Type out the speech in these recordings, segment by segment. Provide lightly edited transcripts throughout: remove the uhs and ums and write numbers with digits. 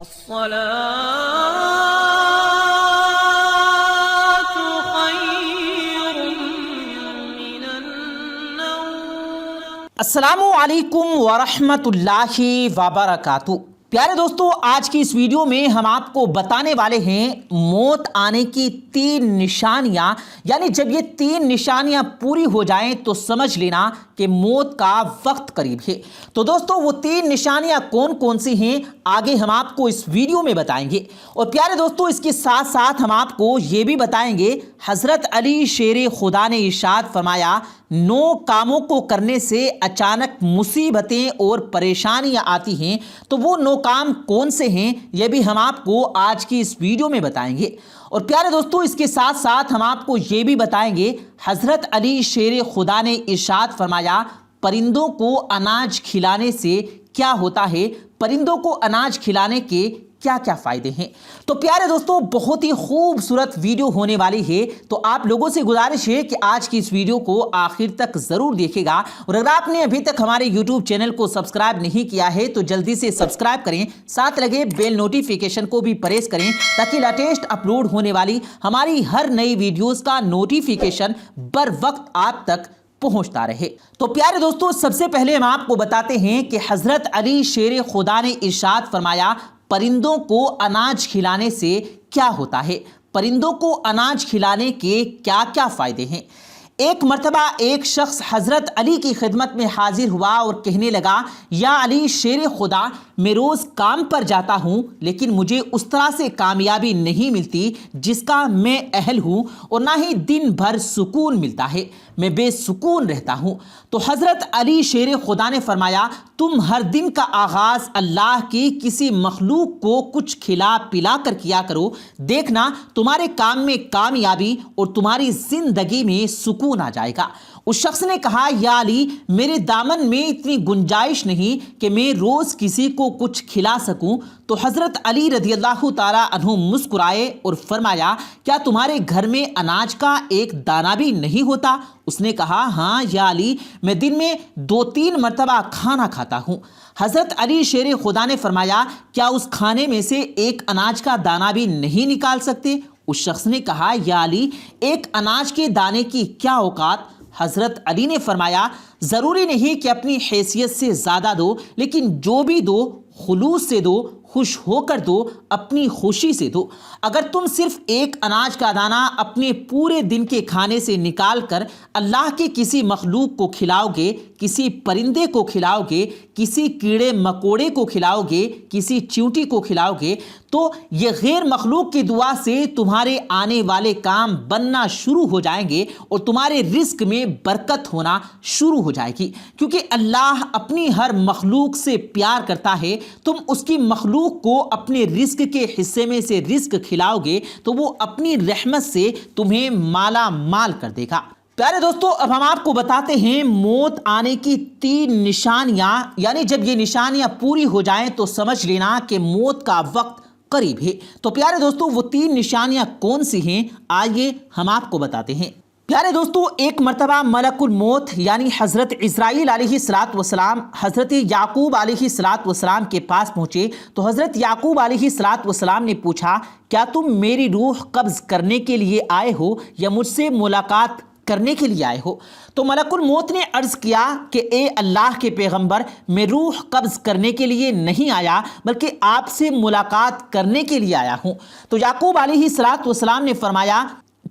الصلاة خير من النوم۔ السلام علیکم ورحمۃ اللہ وبرکاتہ۔ پیارے دوستو، آج کی اس ویڈیو میں ہم آپ کو بتانے والے ہیں موت آنے کی 3 نشانیاں، یعنی جب یہ 3 نشانیاں پوری ہو جائیں تو سمجھ لینا کہ موت کا وقت قریب ہے۔ تو دوستو، وہ 3 نشانیاں کون کون سی ہیں آگے ہم آپ کو اس ویڈیو میں بتائیں گے۔ اور پیارے دوستو، اس کے ساتھ ساتھ ہم آپ کو یہ بھی بتائیں گے حضرت علی شیر خدا نے ارشاد فرمایا 9 کاموں کو کرنے سے اچانک مصیبتیں اور پریشانیاں آتی ہیں، تو وہ 9 کام کون سے ہیں یہ بھی ہم آپ کو آج کی اس ویڈیو میں بتائیں گے۔ اور پیارے دوستو، اس کے ساتھ ساتھ ہم آپ کو یہ بھی بتائیں گے حضرت علی شیر خدا نے ارشاد فرمایا پرندوں کو اناج کھلانے سے کیا ہوتا ہے، پرندوں کو اناج کھلانے کے کیا کیا فائدے ہیں۔ تو پیارے دوستو، بہت ہی خوبصورت ویڈیو ہونے والی ہے، تو آپ لوگوں سے گزارش ہے کہ آج کی اس ویڈیو کو آخر تک ضرور دیکھے گا۔ اور اگر آپ نے ابھی تک ہمارے یوٹیوب چینل کو سبسکرائب نہیں کیا ہے تو جلدی سے سبسکرائب کریں، ساتھ لگے بیل نوٹیفیکیشن کو بھی پریس کریں تاکہ لیٹسٹ اپلوڈ ہونے والی ہماری ہر نئی ویڈیوز کا نوٹیفیکیشن بر وقت آپ تک پہنچتا رہے۔ تو پیارے دوستو، سب سے پہلے ہم آپ کو بتاتے ہیں کہ حضرت علی شیر خدا نے ارشاد فرمایا پرندوں کو اناج کھلانے سے کیا ہوتا ہے، پرندوں کو اناج کھلانے کے کیا کیا فائدے ہیں۔ ایک مرتبہ ایک شخص حضرت علی کی خدمت میں حاضر ہوا اور کہنے لگا، یا علی شیر خدا، میں روز کام پر جاتا ہوں لیکن مجھے اس طرح سے کامیابی نہیں ملتی جس کا میں اہل ہوں، اور نہ ہی دن بھر سکون ملتا ہے، میں بے سکون رہتا ہوں۔ تو حضرت علی شیر خدا نے فرمایا تم ہر دن کا آغاز اللہ کی کسی مخلوق کو کچھ کھلا پلا کر کیا کرو، دیکھنا تمہارے کام میں کامیابی اور تمہاری زندگی میں سکون آ جائے گا۔ اس شخص نے کہا، یا علی، میرے دامن میں اتنی گنجائش نہیں کہ میں روز کسی کو کچھ کھلا سکوں۔ تو حضرت علی رضی اللہ تعالیٰ عنہ مسکرائے اور فرمایا، کیا تمہارے گھر میں اناج کا ایک دانہ بھی نہیں ہوتا؟ اس نے کہا، ہاں یا علی، میں دن میں 2-3 مرتبہ کھانا کھاتا ہوں۔ حضرت علی شیر خدا نے فرمایا، کیا اس کھانے میں سے ایک اناج کا دانہ بھی نہیں نکال سکتے؟ اس شخص نے کہا، یا علی، ایک اناج کے دانے کی کیا اوقات؟ حضرت علی نے فرمایا، ضروری نہیں کہ اپنی حیثیت سے زیادہ دو، لیکن جو بھی دو خلوص سے دو، خوش ہو کر دو، اپنی خوشی سے دو۔ اگر تم صرف ایک اناج کا دانہ اپنے پورے دن کے کھانے سے نکال کر اللہ کے کسی مخلوق کو کھلاؤ گے، کسی پرندے کو کھلاؤ گے، کسی کیڑے مکوڑے کو کھلاؤ گے، کسی چیونٹی کو کھلاؤ گے، تو یہ غیر مخلوق کی دعا سے تمہارے آنے والے کام بننا شروع ہو جائیں گے اور تمہارے رزق میں برکت ہونا شروع ہو جائے گی، کیونکہ اللہ اپنی ہر مخلوق سے پیار کرتا ہے۔ تم اس کی مخلوق کو اپنے رزق کے حصے میں سے رزق کھلاؤ گے تو وہ اپنی رحمت سے تمہیں مالا مال کر دے گا۔ پیارے دوستو، اب ہم آپ کو بتاتے ہیں موت آنے کی 3 نشانیاں، یعنی جب یہ نشانیاں پوری ہو جائیں تو سمجھ لینا کہ موت کا وقت قریب ہے۔ تو پیارے دوستو، وہ 3 نشانیاں کون سی ہیں آئیے ہم آپ کو بتاتے ہیں۔ پیارے دوستو، ایک مرتبہ ملک الموت یعنی حضرت عزرائیل علیہ السلام حضرت یعقوب علیہ السلام کے پاس پہنچے تو حضرت یعقوب علیہ السلام نے پوچھا، کیا تم میری روح قبض کرنے کے لیے آئے ہو یا مجھ سے ملاقات کرنے کے لیے آئے ہو؟ تو ملک الموت نے عرض کیا کہ اے اللہ کے پیغمبر، میں روح قبض کرنے کے لیے نہیں آیا بلکہ آپ سے ملاقات کرنے کے لیے آیا ہوں۔ تو یعقوب علیہ السلام نے فرمایا،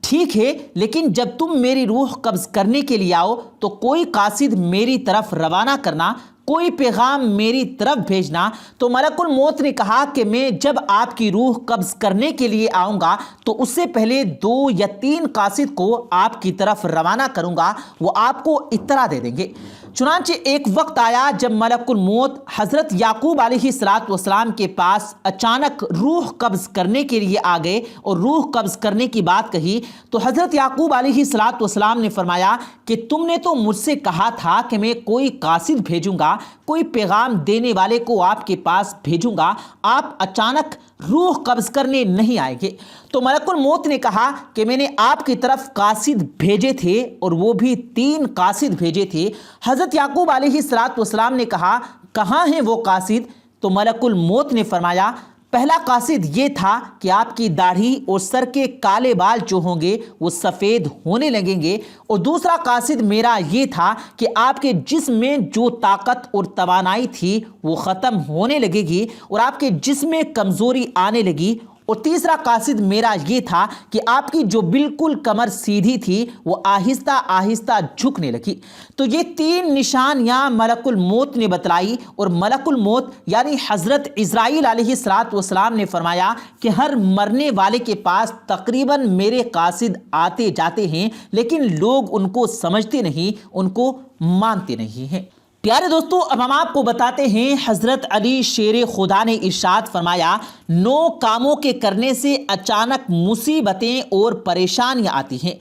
ٹھیک ہے، لیکن جب تم میری روح قبض کرنے کے لیے آؤ تو کوئی قاصد میری طرف روانہ کرنا، کوئی پیغام میری طرف بھیجنا۔ تو ملک الموت نے کہا کہ میں جب آپ کی روح قبض کرنے کے لیے آؤں گا تو اس سے پہلے 2 یا 3 قاصد کو آپ کی طرف روانہ کروں گا، وہ آپ کو اطلاع دے دیں گے۔ چنانچہ ایک وقت آیا جب ملک الموت حضرت یعقوب علیہ السلام کے پاس اچانک روح قبض کرنے کے لیے آ گئے اور روح قبض کرنے کی بات کہی تو حضرت یعقوب علیہ السلام نے فرمایا کہ تم نے تو مجھ سے کہا تھا کہ میں کوئی قاصد بھیجوں گا، کوئی پیغام دینے والے کو آپ کے پاس بھیجوں گا، آپ اچانک روح قبض کرنے نہیں آئے گے۔ تو ملک الموت نے کہا کہ میں نے آپ کی طرف قاصد بھیجے تھے اور وہ بھی 3 قاصد بھیجے تھے۔ حضرت یعقوب علیہ السلام نے کہا، کہاں ہیں وہ قاصد؟ تو ملک الموت نے فرمایا، پہلا قاصد یہ تھا کہ آپ کی داڑھی اور سر کے کالے بال جو ہوں گے وہ سفید ہونے لگیں گے، اور دوسرا قاصد میرا یہ تھا کہ آپ کے جسم میں جو طاقت اور توانائی تھی وہ ختم ہونے لگے گی اور آپ کے جسم میں کمزوری آنے لگی، اور تیسرا قاصد میرا یہ تھا کہ آپ کی جو بالکل کمر سیدھی تھی وہ آہستہ آہستہ جھکنے لگی۔ تو یہ تین نشانیاں ملک الموت نے بتلائی، اور ملک الموت یعنی حضرت عزرائیل علیہ السلام نے فرمایا کہ ہر مرنے والے کے پاس تقریباً میرے قاصد آتے جاتے ہیں، لیکن لوگ ان کو سمجھتے نہیں، ان کو مانتے نہیں ہیں۔ پیارے دوستو، اب ہم آپ کو بتاتے ہیں حضرت علی شیر خدا نے ارشاد فرمایا 9 کاموں کے کرنے سے اچانک مصیبتیں اور پریشانیاں آتی ہیں۔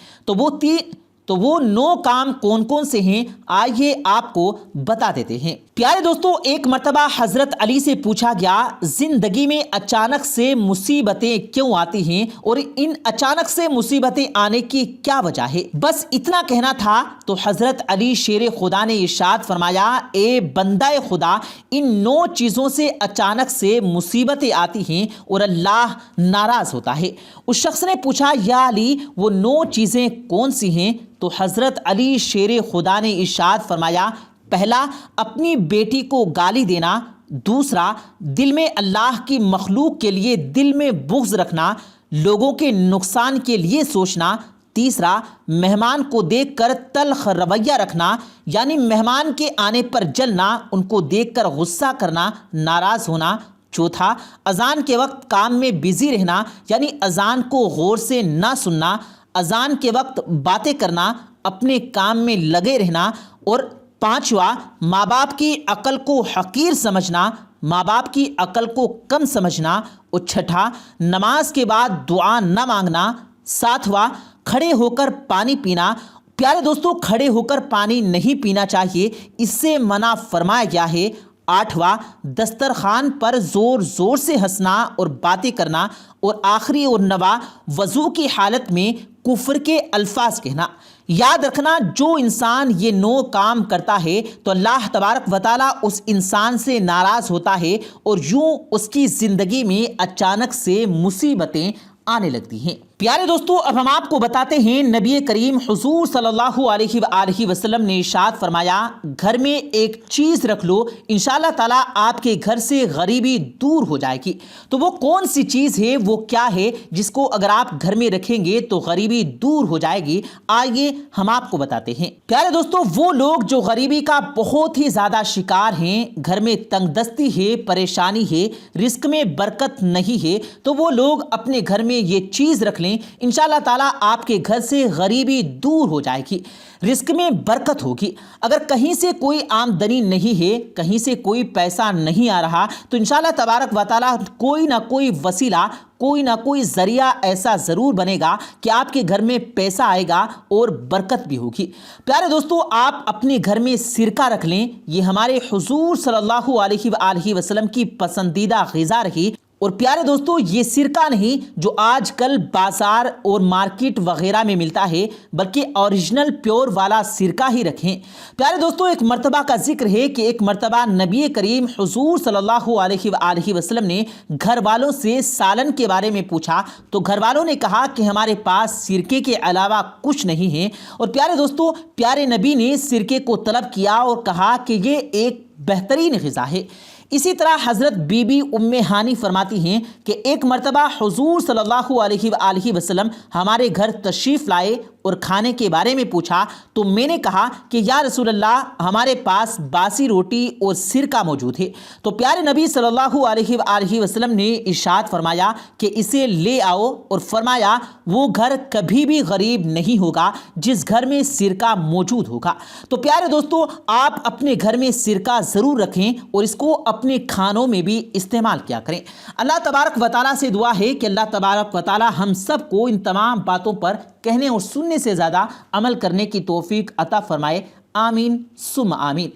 تو وہ 9 کام کون کون سے ہیں، آئیے آپ کو بتا دیتے ہیں۔ پیارے دوستو، ایک مرتبہ حضرت علی سے پوچھا گیا زندگی میں اچانک سے مصیبتیں کیوں آتی ہیں اور ان اچانک سے مصیبتیں آنے کی کیا وجہ ہے؟ بس اتنا کہنا تھا تو حضرت علی شیر خدا نے ارشاد فرمایا اے بندہ خدا، ان 9 چیزوں سے اچانک سے مصیبتیں آتی ہیں اور اللہ ناراض ہوتا ہے۔ اس شخص نے پوچھا یا علی وہ 9 چیزیں کون سی ہیں؟ تو حضرت علی شیر خدا نے ارشاد فرمایا پہلا، اپنی بیٹی کو گالی دینا، دوسرا، دل میں اللہ کی مخلوق کے لیے دل میں بغض رکھنا، لوگوں کے نقصان کے لیے سوچنا، تیسرا، مہمان کو دیکھ کر تلخ رویہ رکھنا یعنی مہمان کے آنے پر جلنا، ان کو دیکھ کر غصہ کرنا، ناراض ہونا، چوتھا، اذان کے وقت کام میں بزی رہنا یعنی اذان کو غور سے نہ سننا، اذان کے وقت باتیں کرنا، اپنے کام میں لگے رہنا، اور پانچواں، ماں باپ کی عقل کو حقیر سمجھنا، ماں باپ کی عقل کو کم سمجھنا، اور چھٹا، نماز کے بعد دعا نہ مانگنا، ساتواں، کھڑے ہو کر پانی پینا۔ پیارے دوستو، کھڑے ہو کر پانی نہیں پینا چاہیے، اس سے منع فرمایا گیا ہے۔ آٹھواں، دسترخوان پر زور زور سے ہنسنا اور باتیں کرنا، اور آخری اور نواں، وضو کی حالت میں کفر کے الفاظ کہنا۔ یاد رکھنا، جو انسان یہ 9 کام کرتا ہے تو اللہ تبارک و تعالیٰ اس انسان سے ناراض ہوتا ہے اور یوں اس کی زندگی میں اچانک سے مصیبتیں آنے لگتی ہیں۔ پیارے دوستو، اب ہم آپ کو بتاتے ہیں نبی کریم حضور صلی اللہ علیہ وآلہ وسلم نے ارشاد فرمایا گھر میں ایک چیز رکھ لو، انشاءاللہ تعالیٰ آپ کے گھر سے غریبی دور ہو جائے گی۔ تو وہ کون سی چیز ہے، وہ کیا ہے جس کو اگر آپ گھر میں رکھیں گے تو غریبی دور ہو جائے گی؟ آئیے ہم آپ کو بتاتے ہیں۔ پیارے دوستو، وہ لوگ جو غریبی کا بہت ہی زیادہ شکار ہیں، گھر میں تنگ دستی ہے، پریشانی ہے، رزق میں برکت نہیں ہے، تو وہ لوگ اپنے گھر میں یہ چیز رکھ لیں، انشاءاللہ تعالیٰ آپ کے گھر سے غریبی دور ہو جائے گی، رزق میں برکت ہوگی۔ اگر کہیں سے کوئی آمدنی نہیں ہے، کہیں سے کوئی پیسہ نہیں آ رہا، تو انشاءاللہ تبارک و تعالیٰ کوئی نہ کوئی وسیلہ، کوئی نہ کوئی ذریعہ ایسا ضرور بنے گا کہ آپ کے گھر میں پیسہ آئے گا اور برکت بھی ہوگی۔ پیارے دوستو، آپ اپنے گھر میں سرکہ رکھ لیں، یہ ہمارے حضور صلی اللہ علیہ وآلہ وسلم کی پسندیدہ غذا رہی۔ اور پیارے دوستو، یہ سرکہ نہیں جو آج کل بازار اور مارکیٹ وغیرہ میں ملتا ہے، بلکہ اوریجنل پیور والا سرکہ ہی رکھیں۔ پیارے دوستو، ایک مرتبہ کا ذکر ہے کہ ایک مرتبہ نبی کریم حضور صلی اللہ علیہ وآلہ وسلم نے گھر والوں سے سالن کے بارے میں پوچھا، تو گھر والوں نے کہا کہ ہمارے پاس سرکے کے علاوہ کچھ نہیں ہے۔ اور پیارے دوستو، پیارے نبی نے سرکے کو طلب کیا اور کہا کہ یہ ایک بہترین غذا ہے۔ اسی طرح حضرت بی بی ام ہانی فرماتی ہیں کہ ایک مرتبہ حضور صلی اللہ علیہ وآلہ وسلم ہمارے گھر تشریف لائے اور کھانے کے بارے میں پوچھا، تو میں نے کہا کہ یا رسول اللہ، ہمارے پاس باسی روٹی اور سرکہ موجود ہے۔ تو پیارے نبی صلی اللہ علیہ وآلہ وسلم نے ارشاد فرمایا کہ اسے لے آؤ، اور فرمایا وہ گھر کبھی بھی غریب نہیں ہوگا جس گھر میں سرکہ موجود ہوگا۔ تو پیارے دوستو، آپ اپنے گھر میں سرکہ ضرور رکھیں اور اس کو اپنے کھانوں میں بھی استعمال کیا کریں۔ اللہ تبارک و تعالیٰ سے دعا ہے کہ اللہ تبارک و تعالیٰ ہم سب کو ان تمام باتوں پر کہنے اور سننے سے زیادہ عمل کرنے کی توفیق عطا فرمائے۔ آمین ثم آمین۔